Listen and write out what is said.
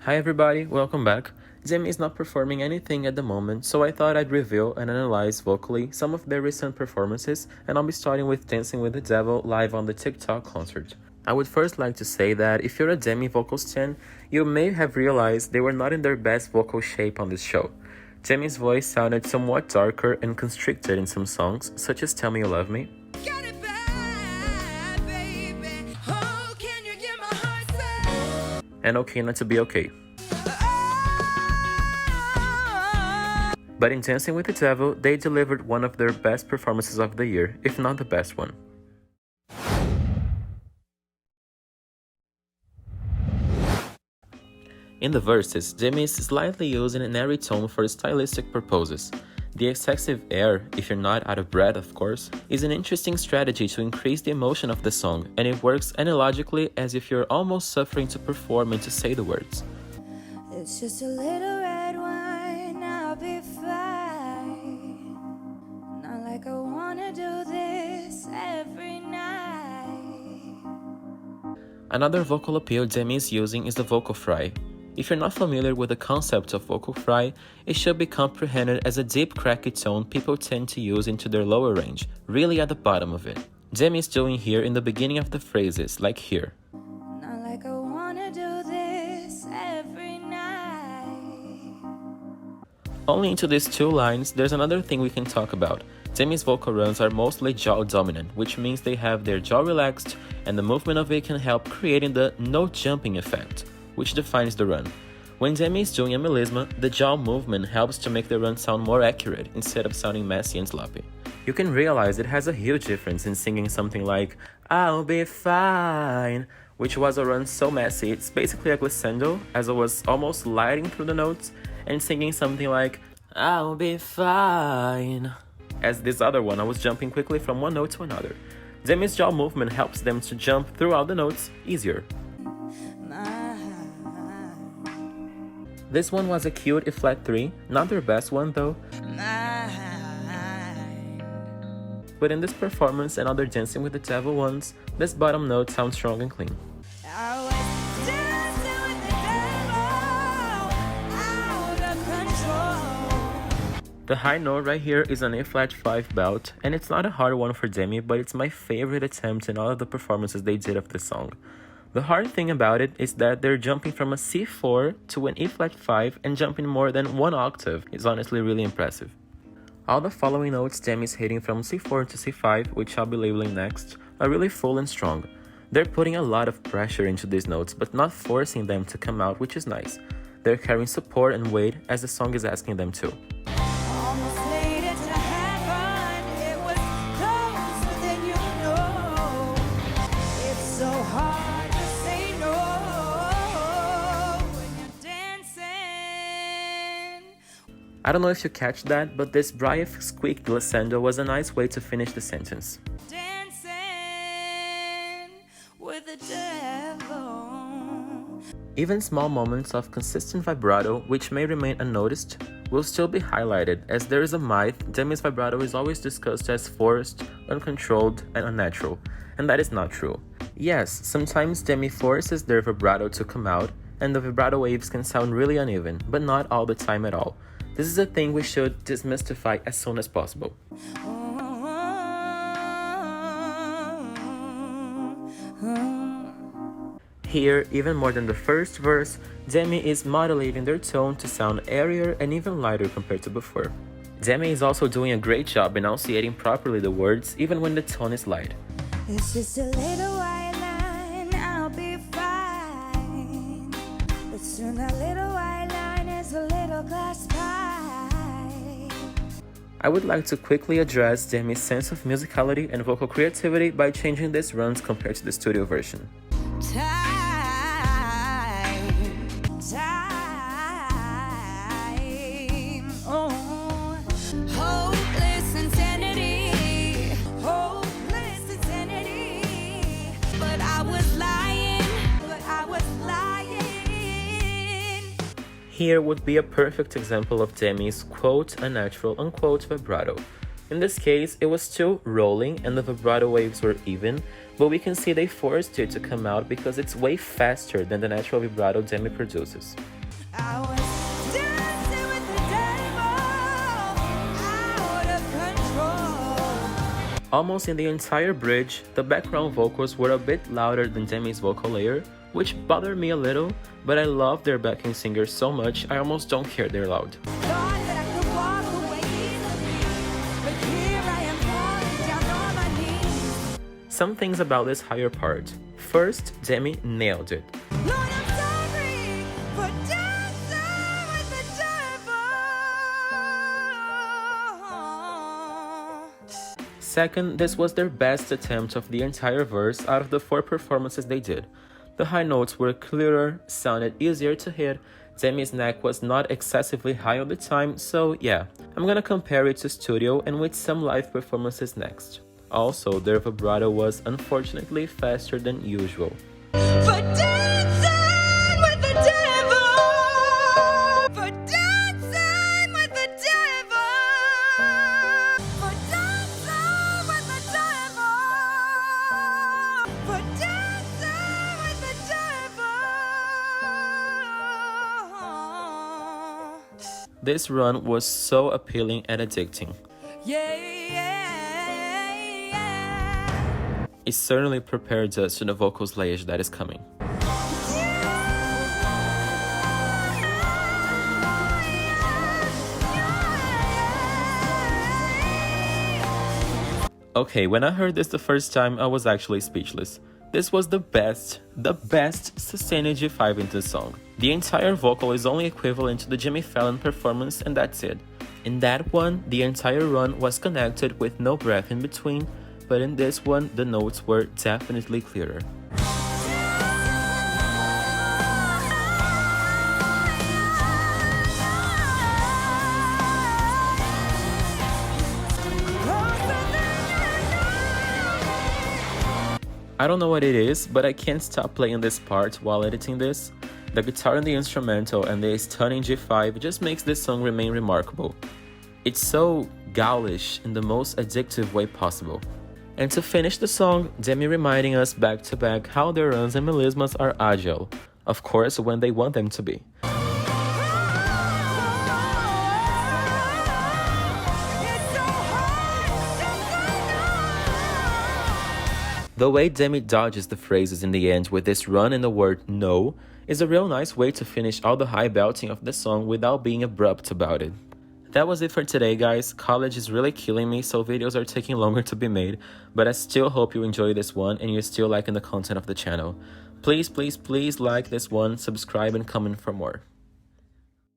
Hi everybody, welcome back. Demi is not performing anything at the moment, so I thought I'd review and analyze vocally some of their recent performances, and I'll be starting with Dancing with the Devil live on the TikTok concert. I would first like to say that if you're a Demi vocal stan, you may have realized they were not in their best vocal shape on this show. Demi's voice sounded somewhat darker and constricted in some songs, such as Tell Me You Love Me. And Okay Not to Be Okay. But in Dancing with the Devil, they delivered one of their best performances of the year, if not the best one. In the verses, Demi is slightly using an airy tone for stylistic purposes. The excessive air, if you're not out of breath of course, is an interesting strategy to increase the emotion of the song, and it works analogically as if you're almost suffering to perform and to say the words. It's just a little red wine, I'll be fine. Not like I wanna do this every night. Another vocal appeal Demi is using is the vocal fry. If you're not familiar with the concept of vocal fry, it should be comprehended as a deep cracky tone people tend to use into their lower range, really at the bottom of it. Demi is doing here in the beginning of the phrases, like here. Not like I wanna do this every night. Only into these two lines, there's another thing we can talk about. Demi's vocal runs are mostly jaw dominant, which means they have their jaw relaxed, and the movement of it can help creating the no jumping effect, which defines the run. When Demi is doing a melisma, the jaw movement helps to make the run sound more accurate instead of sounding messy and sloppy. You can realize it has a huge difference in singing something like I'll be fine, which was a run so messy it's basically a glissando as it was almost sliding through the notes, and singing something like I'll be fine. As this other one, I was jumping quickly from one note to another. Demi's jaw movement helps them to jump throughout the notes easier. This one was a cute E flat 3, not their best one though. But in this performance and other Dancing with the Devil ones, this bottom note sounds strong and clean. The high note right here is an E flat 5 belt, and it's not a hard one for Demi, but it's my favorite attempt in all of the performances they did of this song. The hard thing about it is that they're jumping from a C4 to an E flat 5 and jumping more than one octave is honestly really impressive. All the following notes Demi is hitting from C4 to C5, which I'll be labeling next, are really full and strong. They're putting a lot of pressure into these notes but not forcing them to come out, which is nice. They're carrying support and weight as the song is asking them to. I don't know if you catch that, but this brief squeak glissando was a nice way to finish the sentence. Dancing with the devil. Even small moments of consistent vibrato, which may remain unnoticed, will still be highlighted, as there is a myth Demi's vibrato is always discussed as forced, uncontrolled, and unnatural, and that is not true. Yes, sometimes Demi forces their vibrato to come out, and the vibrato waves can sound really uneven, but not all the time at all. This is a thing we should demystify as soon as possible. Here, even more than the first verse, Demi is modulating their tone to sound airier and even lighter compared to before. Demi is also doing a great job enunciating properly the words, even when the tone is light. It's just a little white line, I'll be fine. But soon that little white line is a little glass pie. I would like to quickly address Demi's sense of musicality and vocal creativity by changing these runs compared to the studio version. Here would be a perfect example of Demi's quote unnatural unquote vibrato. In this case, it was still rolling and the vibrato waves were even, but we can see they forced it to come out because it's way faster than the natural vibrato Demi produces. I was dancing with the devil, out of control. Almost in the entire bridge, the background vocals were a bit louder than Demi's vocal layer, which bothered me a little, but I love their backing singers so much I almost don't care they're loud. Thought that I could walk away easily, but here I am falling down on my knees. Some things about this higher part. First, Demi nailed it. Lord, I'm sorry for dancing with the devil. Second, this was their best attempt of the entire verse out of the 4 performances they did. The high notes were clearer, sounded easier to hit, Demi's neck was not excessively high all the time, so yeah, I'm gonna compare it to studio and with some live performances next. Also, their vibrato was unfortunately faster than usual. For dancing with the devil. For dancing with the devil. For dancing with the devil. For dancing with the devil. This run was so appealing and addicting. Yeah, yeah, yeah. It certainly prepared us to the vocal slayage that is coming. Okay, when I heard this the first time, I was actually speechless. This was the best sustained G5 in the song. The entire vocal is only equivalent to the Jimmy Fallon performance and that's it. In that one, the entire run was connected with no breath in between, but in this one, the notes were definitely clearer. I don't know what it is, but I can't stop playing this part while editing this. The guitar in the instrumental and the stunning G5 just makes this song remain remarkable. It's so ghoulish in the most addictive way possible. And to finish the song, Demi reminding us back to back how their runs and melismas are agile, of course when they want them to be. The way Demi dodges the phrases in the end with this run and the word no is a real nice way to finish all the high belting of the song without being abrupt about it. That was it for today, guys. College is really killing me, so videos are taking longer to be made, but I still hope you enjoy this one and you're still liking the content of the channel. Please like this one, subscribe and comment for more.